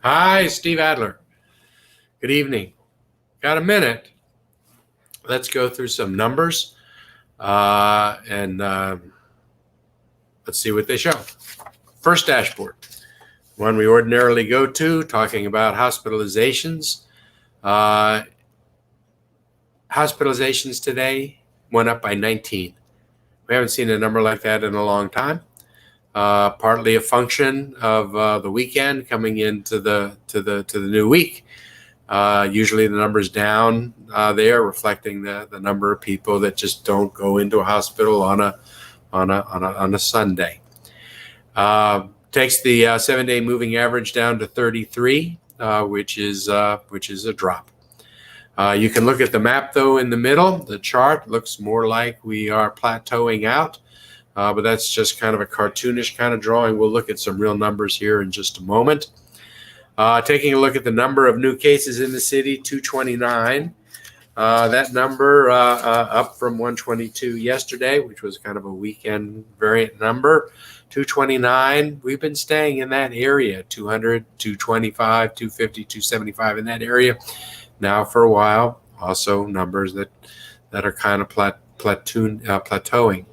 Hi, Steve Adler. Good evening. Got a minute? Let's go through some numbers and let's see what they show. First dashboard, one we ordinarily go to, talking about hospitalizations. Hospitalizations today went up by 19. We haven't seen a number like that in a long time. Partly a function of the weekend coming into the new week. Usually the number's down there, reflecting the number of people that just don't go into a hospital on a Sunday. Takes the 7-day moving average down to 33, which is a drop. You can look at the map though in the middle. The chart looks more like we are plateauing out, but that's just kind of a cartoonish kind of drawing. We'll look at some real numbers here in just a moment. Taking a look at the number of new cases in the city, 229. That number up from 122 yesterday, which was kind of a weekend variant number. 229, we've been staying in that area, 200, 225, 250, 275 in that area now for a while. Also numbers that are kind of plateauing.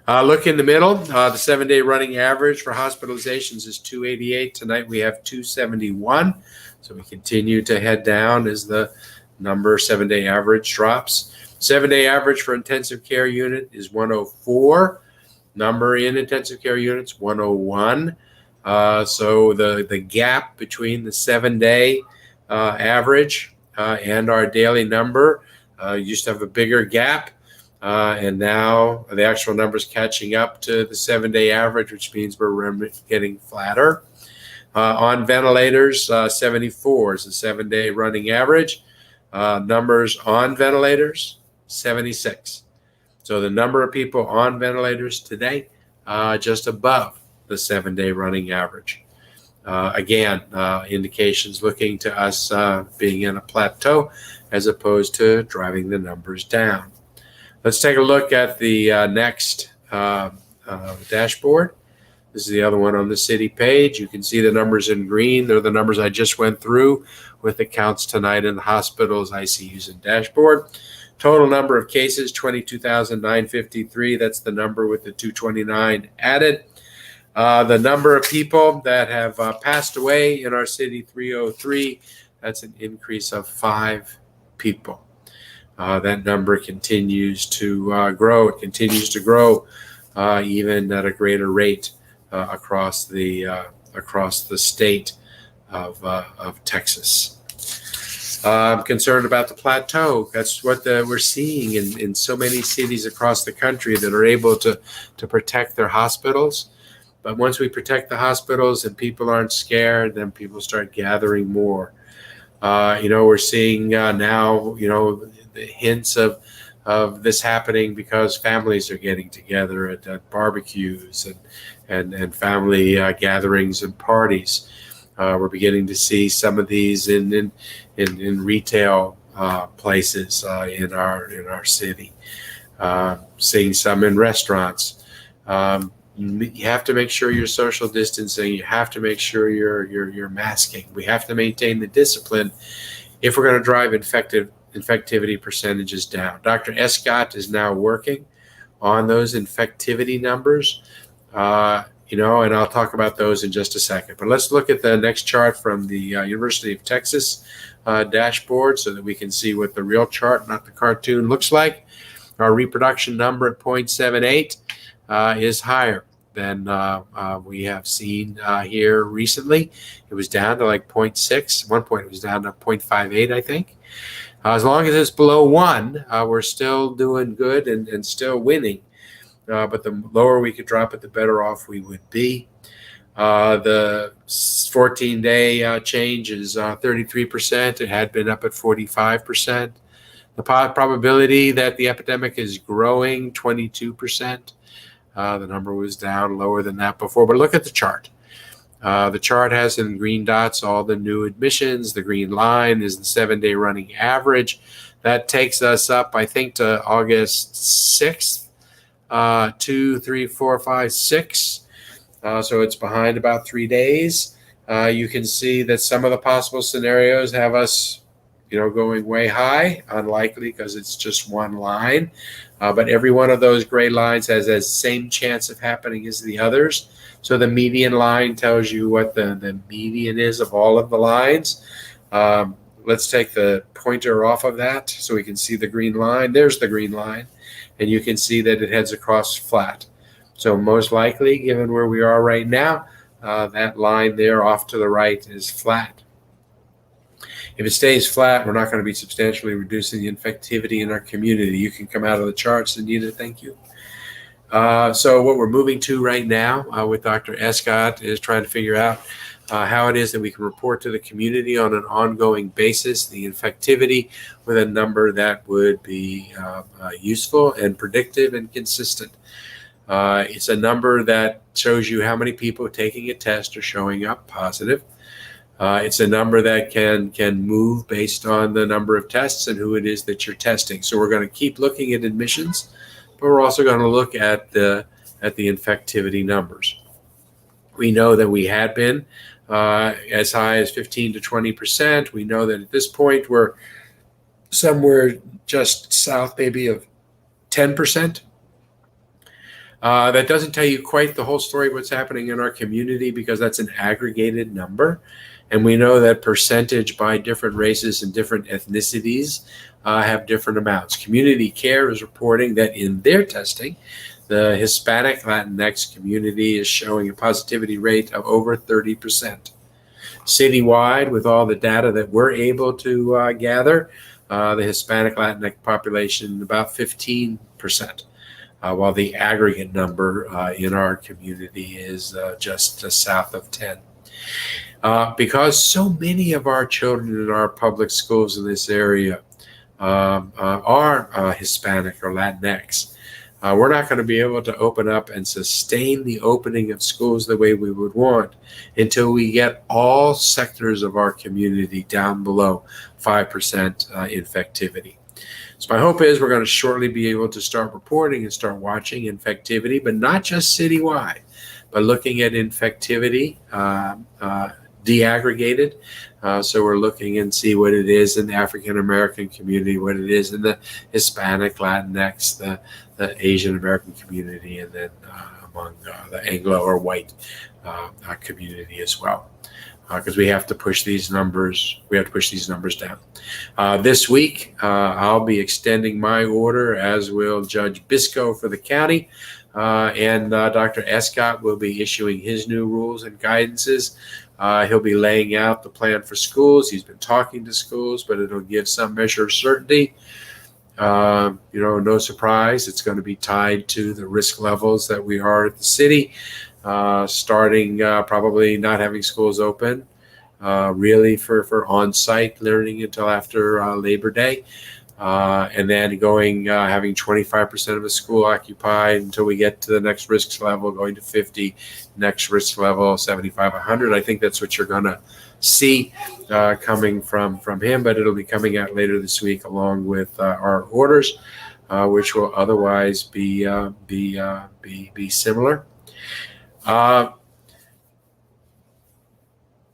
Look in the middle, the 7-day running average for hospitalizations is 288. Tonight we have 271. So we continue to head down as the number 7-day average drops. 7-day average for intensive care unit is 104. Number in intensive care units, 101. So the gap between the 7-day average and our daily number used to have a bigger gap. And now the actual numbers catching up to the 7-day average, which means we're getting flatter. On ventilators, 74 is the 7-day running average. Numbers on ventilators, 76. So the number of people on ventilators today, just above the 7-day running average. Again, indications looking to us being in a plateau as opposed to driving the numbers down. Let's take a look at the next dashboard. This is the other one on the city page. You can see the numbers in green. They're the numbers I just went through with the counts tonight in the hospitals, ICUs, and dashboard. Total number of cases, 22,953. That's the number with the 229 added. The number of people that have passed away in our city, 303. That's an increase of 5 people. That number continues to grow. It continues to grow even at a greater rate across the state of Texas. I'm concerned about the plateau. That's what we're seeing in so many cities across the country that are able to protect their hospitals. But once we protect the hospitals and people aren't scared, then people start gathering more. We're seeing now, the hints of this happening because families are getting together at barbecues and family gatherings and parties. We're beginning to see some of these in retail places in our city. Seeing some in restaurants. You have to make sure you're social distancing. You have to make sure you're masking. We have to maintain the discipline if we're going to drive infectivity percentages down. Dr. Escott is now working on those infectivity numbers, and I'll talk about those in just a second. But let's look at the next chart from the University of Texas dashboard so that we can see what the real chart, not the cartoon, looks like. Our reproduction number at 0.78 is higher than we have seen here recently. It was down to like 0.6. At one point it was down to 0.58, I think. As long as it's below 1, we're still doing good and still winning. But the lower we could drop it, the better off we would be. The 14-day change is 33%. It had been up at 45%. The probability that the epidemic is growing, 22%. The number was down lower than that before. But look at the chart. The chart has in green dots all the new admissions. The green line is the 7-day running average. That takes us up, I think, to August 6th. 2, 3, 4, 5, 6. So it's behind about 3 days. You can see that some of the possible scenarios have us, going way high, unlikely because it's just one line. But every one of those gray lines has the same chance of happening as the others. So the median line tells you what the median is of all of the lines. Let's take the pointer off of that so we can see the green line. There's the green line. And you can see that it heads across flat. So most likely, given where we are right now, that line there off to the right is flat. If it stays flat, we're not going to be substantially reducing the infectivity in our community. You can come out of the charts, Anita. Thank you. So what we're moving to right now with Dr. Escott is trying to figure out how it is that we can report to the community on an ongoing basis the infectivity with a number that would be useful and predictive and consistent. It's a number that shows you how many people taking a test are showing up positive. It's a number that can move based on the number of tests and who it is that you're testing. So we're going to keep looking at admissions, but we're also going to look at the infectivity numbers. We know that we had been as high as 15 to 20%. We know that at this point we're somewhere just south maybe of 10%. That doesn't tell you quite the whole story of what's happening in our community because that's an aggregated number. And we know that percentage by different races and different ethnicities have different amounts. Community Care is reporting that in their testing, the Hispanic Latinx community is showing a positivity rate of over 30%. Citywide, with all the data that we're able to gather, the Hispanic Latinx population about 15%. While the aggregate number in our community is just south of 10. Because so many of our children in our public schools in this area are Hispanic or Latinx, we're not going to be able to open up and sustain the opening of schools the way we would want until we get all sectors of our community down below 5% infectivity. So my hope is we're going to shortly be able to start reporting and start watching infectivity, but not just citywide, but looking at infectivity deaggregated. So we're looking and see what it is in the African American community, what it is in the Hispanic, Latinx, the Asian American community, and then among the Anglo or white community as well. Because we have to push these numbers. We have to push these numbers down. This week, I'll be extending my order, as will Judge Bisco for the county, and Dr. Escott will be issuing his new rules and guidances. He'll be laying out the plan for schools. He's been talking to schools, but it'll give some measure of certainty. No surprise, it's going to be tied to the risk levels that we are at the city. Starting probably not having schools open really for on-site learning until after Labor Day, and then going having 25% of a school occupied until we get to the next risk level, going to 50, next risk level 75, 100. I think that's what you're going to see coming from him, but it'll be coming out later this week along with our orders, which will otherwise be similar.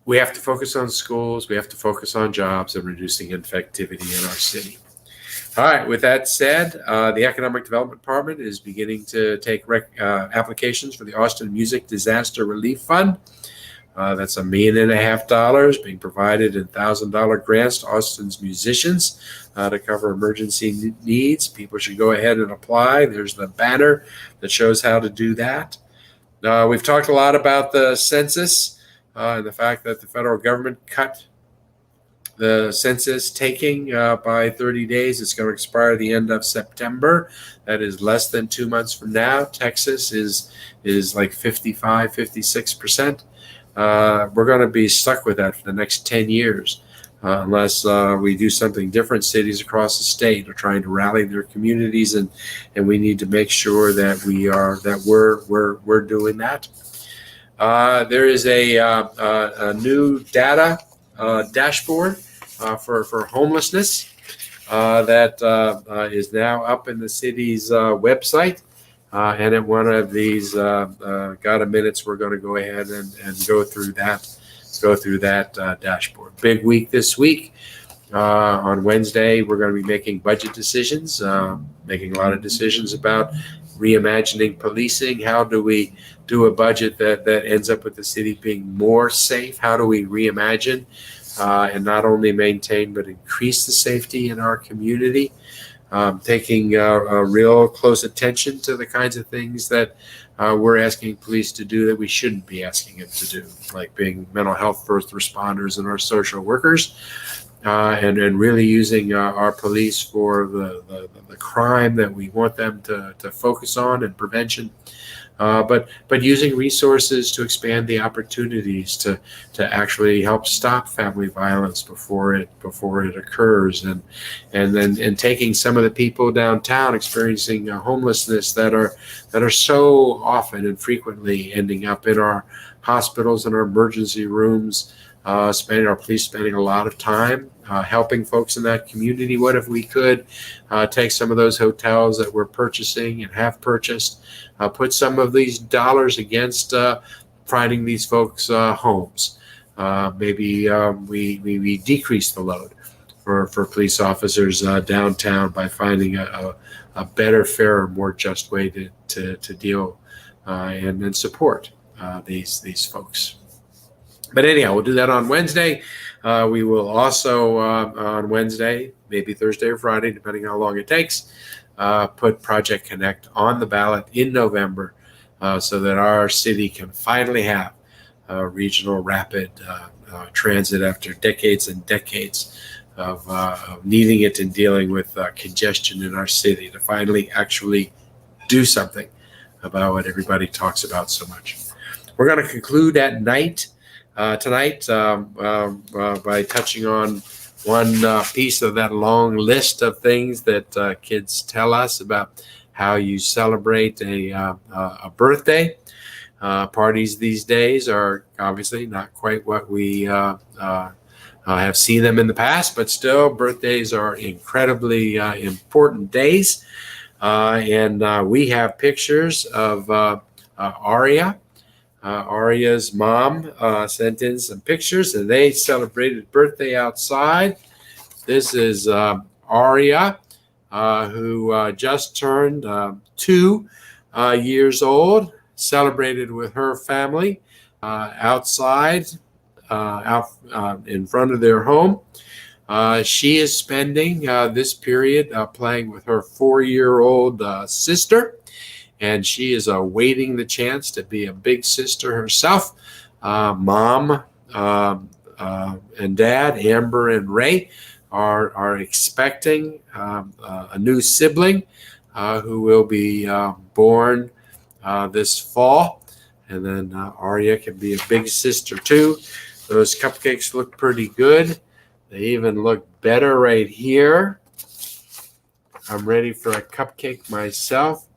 We have to focus on schools. We have to focus on jobs and reducing infectivity in our city. All right. With that said, the Economic Development Department is beginning to take applications for the Austin Music Disaster Relief Fund. That's $1.5 million being provided in $1,000 grants to Austin's musicians to cover emergency needs. People should go ahead and apply. There's the banner that shows how to do that. We've talked a lot about the census and the fact that the federal government cut the census taking by 30 days. It's going to expire at the end of September. That is less than 2 months from now. Texas is like 55, 56%. We're going to be stuck with that for the next 10 years unless we do something different. Cities across the state are trying to rally their communities, and we need to make sure that we're doing that. There is a new data dashboard for homelessness that is now up in the city's website. And at one of these got a minutes, we're going to go ahead and go through that go through that dashboard. Big week this week. On Wednesday, we're going to be making budget decisions, making a lot of decisions about reimagining policing. How do we do a budget that ends up with the city being more safe? How do we reimagine and not only maintain but increase the safety in our community? Taking a real close attention to the kinds of things that we're asking police to do that we shouldn't be asking them to do, like being mental health first responders and our social workers. And really using our police for the crime that we want them to focus on and prevention, but using resources to expand the opportunities to actually help stop family violence before it occurs, and then taking some of the people downtown experiencing homelessness that are so often and frequently ending up in our hospitals and our emergency rooms. Our police spending a lot of time helping folks in that community. What if we could take some of those hotels that we're purchasing and have purchased, put some of these dollars against finding these folks homes? Maybe we decrease the load for police officers downtown by finding a better, fairer, more just way to deal and support these folks. But anyhow, we'll do that on Wednesday. We will also, on Wednesday, maybe Thursday or Friday, depending on how long it takes, put Project Connect on the ballot in November so that our city can finally have regional rapid transit after decades and decades of needing it and dealing with congestion in our city, to finally actually do something about what everybody talks about so much. We're going to conclude at night. Tonight by touching on one piece of that long list of things that kids tell us about how you celebrate a birthday. Parties these days are obviously not quite what we have seen them in the past, but still birthdays are incredibly important days. And we have pictures of Aria. Aria's mom sent in some pictures, and they celebrated birthday outside. This is Aria, who just turned 2 years old, celebrated with her family outside, out in front of their home. She is spending this period playing with her 4-year-old sister. And she is awaiting the chance to be a big sister herself. Mom and Dad, Amber and Ray, are expecting a new sibling who will be born this fall. And then Aria can be a big sister too. Those cupcakes look pretty good. They even look better right here. I'm ready for a cupcake myself.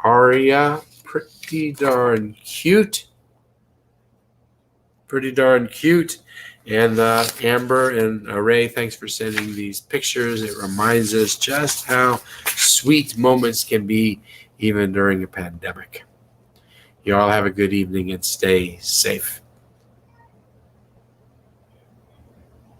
Aria, pretty darn cute. And Amber and Ray, thanks for sending these pictures. It reminds us just how sweet moments can be even during a pandemic. You all have a good evening and stay safe.